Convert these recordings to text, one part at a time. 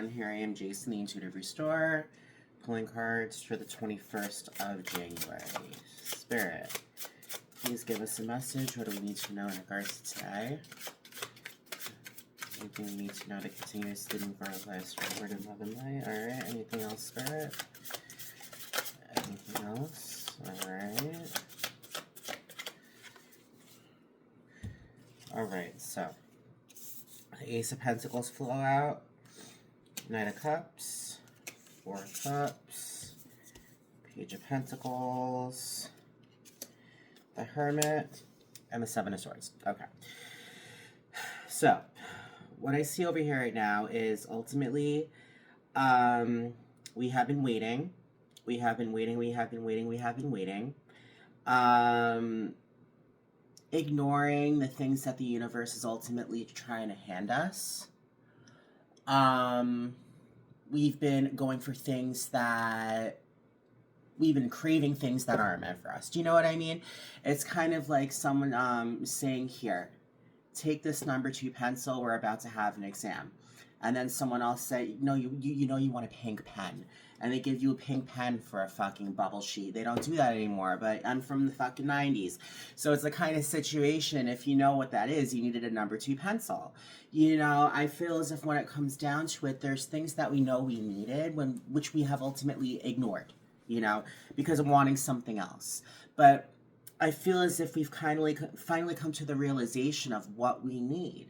everyone. Here I am, Jason, the Intuitive Restorer, pulling cards for the 21st of January. Spirit, please give us a message. What do we need to know in regards to today? Anything we need to know to continue sleeping for our lives forward in love and light? Alright, anything else, Spirit? Anything else? Alright. Alright, so the Ace of Pentacles flow out, Knight of Cups, Four of Cups, Page of Pentacles, the Hermit, and the Seven of Swords. Okay. So, what I see over here right now is ultimately, we have been waiting. We have been waiting. Ignoring the things that the universe is ultimately trying to hand us. We've been going for things that we've been craving, things that aren't meant for us. Do you know what I mean? It's kind of like someone saying, here, take this number 2 pencil, we're about to have an exam. And then someone else say, no, you know you want a pink pen. And they give you a pink pen for a fucking bubble sheet. They don't do that anymore, but I'm from the fucking 90s. So it's the kind of situation, if you know what that is, you needed a number 2 pencil. You know, I feel as if when it comes down to it, there's things that we know we needed, which we have ultimately ignored, you know, because of wanting something else. But I feel as if we've finally come to the realization of what we need.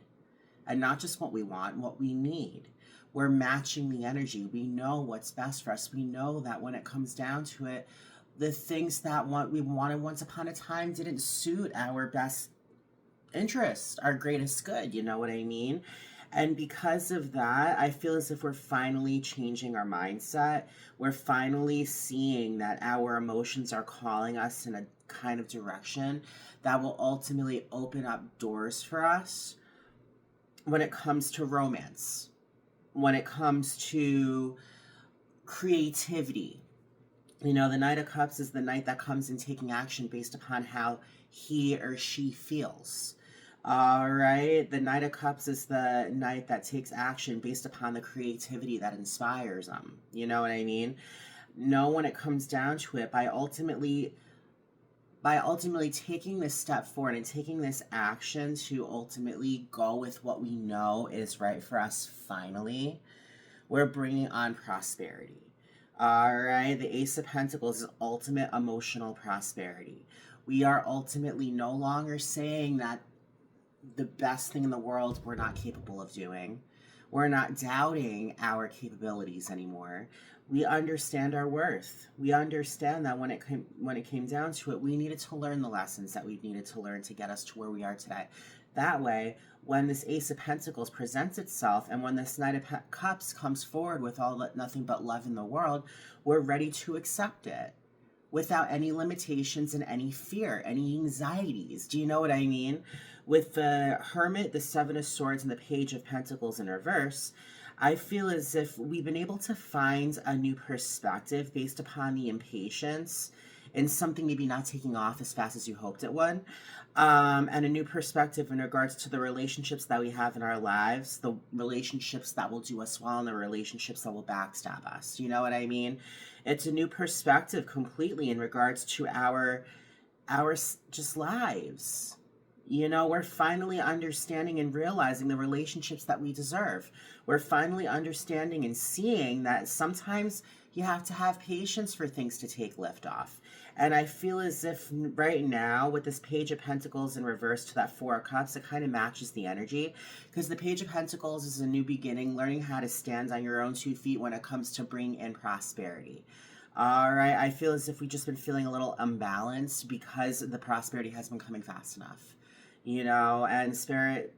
And not just what we want, what we need. We're matching the energy. We know what's best for us. We know that when it comes down to it, the things that we wanted once upon a time didn't suit our best interest, our greatest good, you know what I mean? And because of that, I feel as if we're finally changing our mindset. We're finally seeing that our emotions are calling us in a kind of direction that will ultimately open up doors for us when it comes to romance, when it comes to creativity. You know, the Knight of Cups is the knight that comes in taking action based upon how he or she feels. All right, the Knight of Cups is the knight that takes action based upon the creativity that inspires them. You know what I mean? No, when it comes down to it, by ultimately taking this step forward and taking this action to ultimately go with what we know is right for us, finally, we're bringing on prosperity. All right, the Ace of Pentacles is ultimate emotional prosperity. We are ultimately no longer saying that the best thing in the world we're not capable of doing. We're not doubting our capabilities anymore. We understand our worth. We understand that when it came down to it, we needed to learn the lessons that we needed to learn to get us to where we are today. That way, when this Ace of Pentacles presents itself and when this Knight of Cups comes forward with nothing but love in the world, we're ready to accept it without any limitations and any fear, any anxieties. Do you know what I mean? With the Hermit, the Seven of Swords, and the Page of Pentacles in reverse, I feel as if we've been able to find a new perspective based upon the impatience and something maybe not taking off as fast as you hoped it would. And a new perspective in regards to the relationships that we have in our lives, the relationships that will do us well, and the relationships that will backstab us. You know what I mean? It's a new perspective completely in regards to our just lives. You know, we're finally understanding and realizing the relationships that we deserve. We're finally understanding and seeing that sometimes you have to have patience for things to take lift off. And I feel as if right now, with this Page of Pentacles in reverse to that Four of Cups, it kind of matches the energy. Because the Page of Pentacles is a new beginning, learning how to stand on your own 2 feet when it comes to bring in prosperity. All right, I feel as if we've just been feeling a little unbalanced because the prosperity has been coming fast enough. You know, and Spirit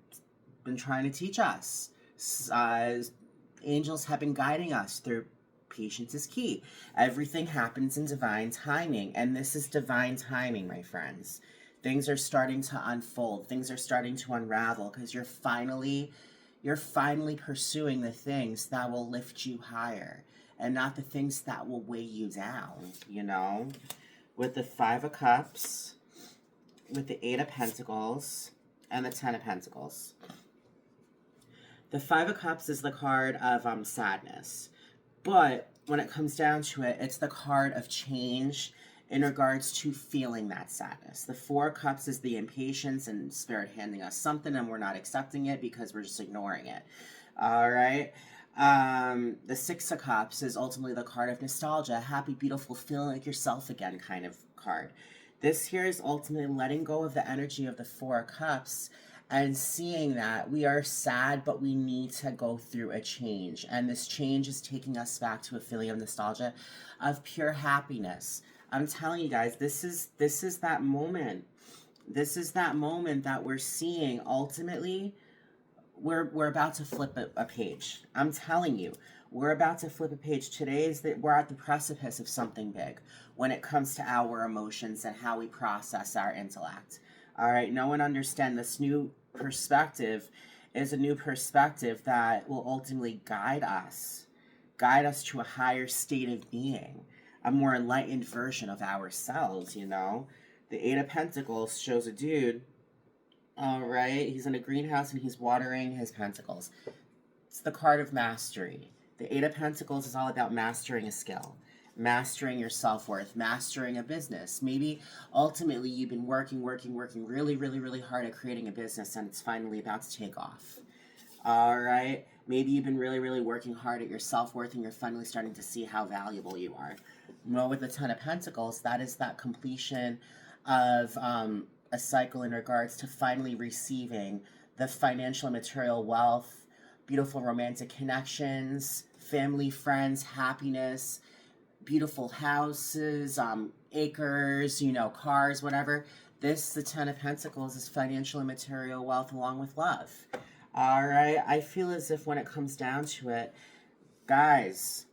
been trying to teach us. Angels have been guiding us through patience is key. Everything happens in divine timing, and this is divine timing, my friends. Things are starting to unfold. Things are starting to unravel because you're finally pursuing the things that will lift you higher and not the things that will weigh you down, you know? With the Five of Cups, with the Eight of Pentacles, and the Ten of Pentacles. The Five of Cups is the card of sadness. But when it comes down to it, it's the card of change in regards to feeling that sadness. The Four of Cups is the impatience and spirit handing us something and we're not accepting it because we're just ignoring it. All right. The Six of Cups is ultimately the card of nostalgia, happy, beautiful, feeling like yourself again kind of card. This here is ultimately letting go of the energy of the Four of Cups and seeing that we are sad, but we need to go through a change. And this change is taking us back to a feeling of nostalgia, of pure happiness. I'm telling you guys, this is that moment. This is that moment that we're seeing ultimately. We're about to flip a page. I'm telling you, we're about to flip a page. Today is that we're at the precipice of something big when it comes to our emotions and how we process our intellect. All right, no one understand this new perspective is a new perspective that will ultimately guide us to a higher state of being, a more enlightened version of ourselves, you know? The Eight of Pentacles shows a dude, all right, he's in a greenhouse and he's watering his pentacles. It's the card of mastery. The Eight of Pentacles is all about mastering a skill, mastering your self-worth, mastering a business. Maybe ultimately you've been working really, really, really hard at creating a business and it's finally about to take off. All right. Maybe you've been really, really working hard at your self-worth and you're finally starting to see how valuable you are. Well, with the Ten of Pentacles, that is that completion of a cycle in regards to finally receiving the financial and material wealth, beautiful romantic connections, family, friends, happiness, beautiful houses, acres, you know, cars, whatever. This, the Ten of Pentacles, is financial and material wealth along with love. All right. I feel as if when it comes down to it, guys,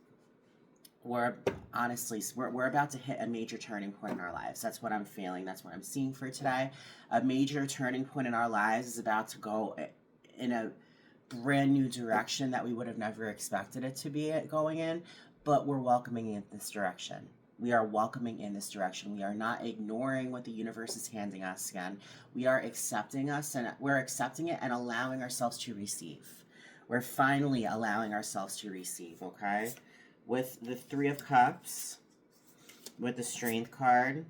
we're about to hit a major turning point in our lives. That's what I'm feeling. That's what I'm seeing for today. A major turning point in our lives is about to go in a brand new direction that we would have never expected it to be going in, but we're welcoming in this direction. We are welcoming in this direction. We are not ignoring what the universe is handing us again. We are accepting it and allowing ourselves to receive. We're finally allowing ourselves to receive, okay? With the Three of Cups, with the Strength card,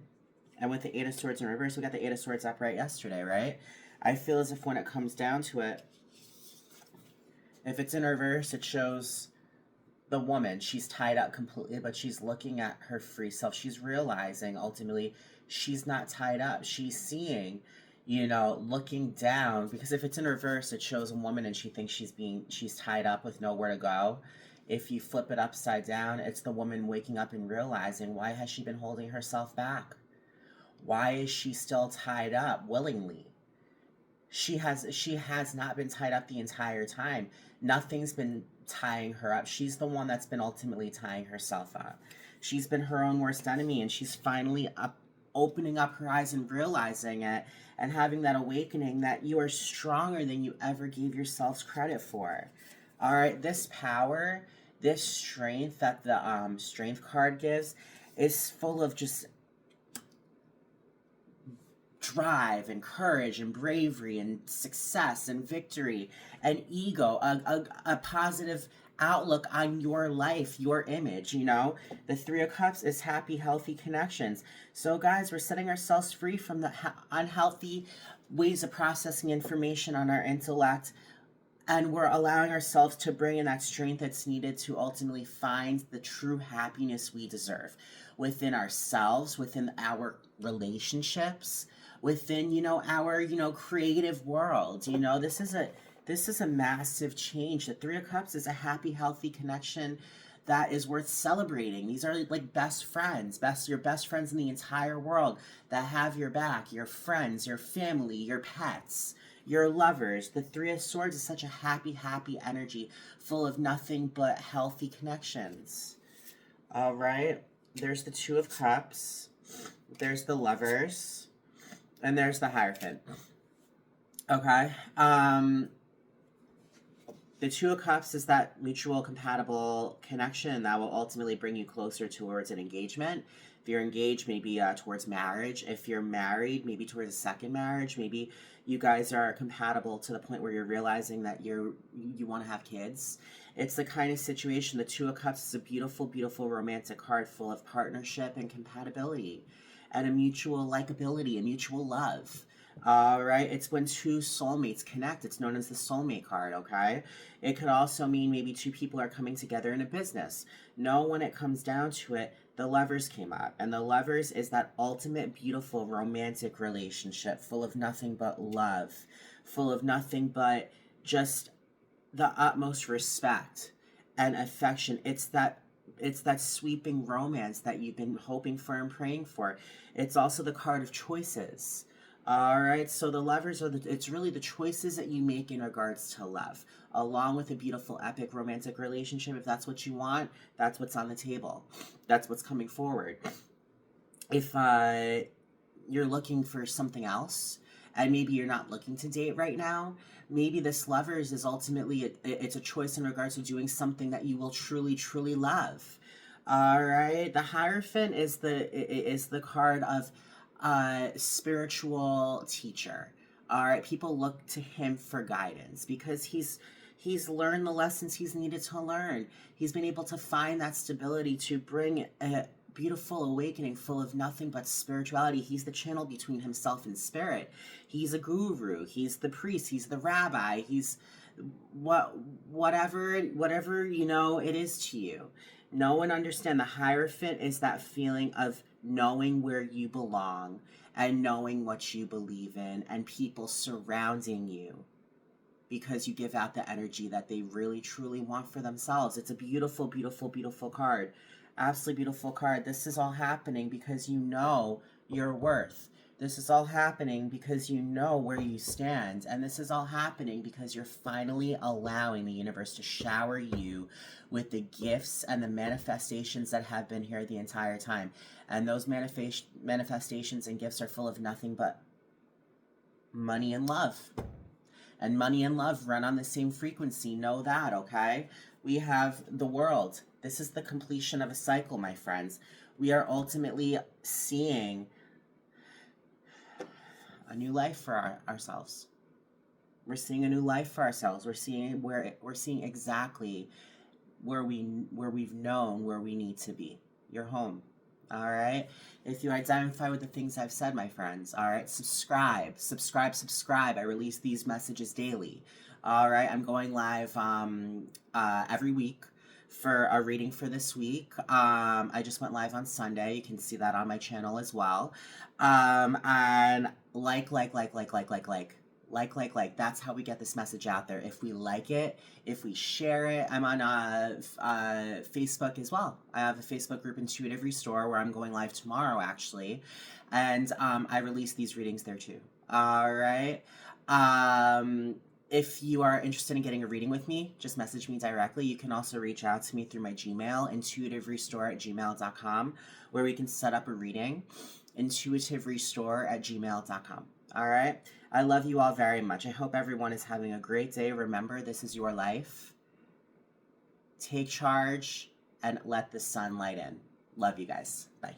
and with the Eight of Swords in reverse, we got the Eight of Swords upright yesterday, right? I feel as if when it comes down to it, if it's in reverse, it shows the woman. She's tied up completely, but she's looking at her free self. She's realizing, ultimately, she's not tied up. She's seeing, you know, looking down, because if it's in reverse, it shows a woman and she thinks she's tied up with nowhere to go. If you flip it upside down, it's the woman waking up and realizing, why has she been holding herself back? Why is she still tied up willingly? She has not been tied up the entire time. Nothing's been tying her up. She's the one that's been ultimately tying herself up. She's been her own worst enemy, and she's finally opening up her eyes and realizing it and having that awakening that you are stronger than you ever gave yourselves credit for. All right, this power, this strength that the Strength card gives is full of just drive and courage and bravery and success and victory and ego, a positive outlook on your life, your image, you know. The Three of Cups is happy, healthy connections. So guys, we're setting ourselves free from the unhealthy ways of processing information on our intellect, and we're allowing ourselves to bring in that strength that's needed to ultimately find the true happiness we deserve within ourselves, within our relationships, within, you know, our, you know, creative world. You know, this is a massive change. The Three of Cups is a happy, healthy connection that is worth celebrating. These are like best friends, your best friends in the entire world that have your back, your friends, your family, your pets, your lovers. The Three of Swords is such a happy, happy energy full of nothing but healthy connections. All right. There's the Two of Cups. There's the Lovers. And there's the Hierophant. Okay. The Two of Cups is that mutual compatible connection that will ultimately bring you closer towards an engagement. If you're engaged, maybe towards marriage. If you're married, maybe towards a second marriage. Maybe you guys are compatible to the point where you're realizing that you want to have kids. It's the kind of situation. The Two of Cups is a beautiful, beautiful romantic card full of partnership and compatibility and a mutual likability, a mutual love. All right, it's when two soulmates connect. It's known as the soulmate card, okay? It could also mean maybe two people are coming together in a business. No, when it comes down to it, the Lovers came up. And the Lovers is that ultimate, beautiful, romantic relationship full of nothing but love, full of nothing but just the utmost respect and affection. It's that sweeping romance that you've been hoping for and praying for. It's also the card of choices. All right, so the Lovers it's really the choices that you make in regards to love, along with a beautiful, epic, romantic relationship. If that's what you want, that's what's on the table. That's what's coming forward. If you're looking for something else, and maybe you're not looking to date right now, maybe this Lovers is ultimately it's a choice in regards to doing something that you will truly, truly love. All right, the Hierophant is the card of spiritual teacher. All right, people look to him for guidance because he's learned the lessons he's needed to learn. He's been able to find that stability to bring a beautiful awakening full of nothing but spirituality. He's the channel between himself and spirit. He's a guru. He's the priest. He's the rabbi. He's whatever it is to you. Know and understand the Hierophant is that feeling of knowing where you belong and knowing what you believe in and people surrounding you because you give out the energy that they really truly want for themselves. It's a beautiful, beautiful, beautiful card. Absolutely beautiful card. This is all happening because you know your worth. This is all happening because you know where you stand. And this is all happening because you're finally allowing the universe to shower you with the gifts and the manifestations that have been here the entire time. And those manifestations and gifts are full of nothing but money and love. And money and love run on the same frequency. Know that, okay? We have the World. This is the completion of a cycle, my friends. We are ultimately seeing a new life for ourselves. We're seeing a new life for ourselves. We're seeing exactly where we've known where we need to be. You're home. All right. If you identify with the things I've said, my friends, all right, subscribe. I release these messages daily. All right. I'm going live every week for a reading for this week. I just went live on Sunday. You can see that on my channel as well. And like. That's how we get this message out there. If we like it, if we share it. I'm on Facebook as well. I have a Facebook group, Intuitive Restore, where I'm going live tomorrow, actually. And I release these readings there too. All right. If you are interested in getting a reading with me, just message me directly. You can also reach out to me through my Gmail, intuitiverestore@gmail.com, where we can set up a reading. Intuitiverestore@gmail.com. All right. I love you all very much. I hope everyone is having a great day. Remember, this is your life. Take charge and let the sun light in. Love you guys. Bye.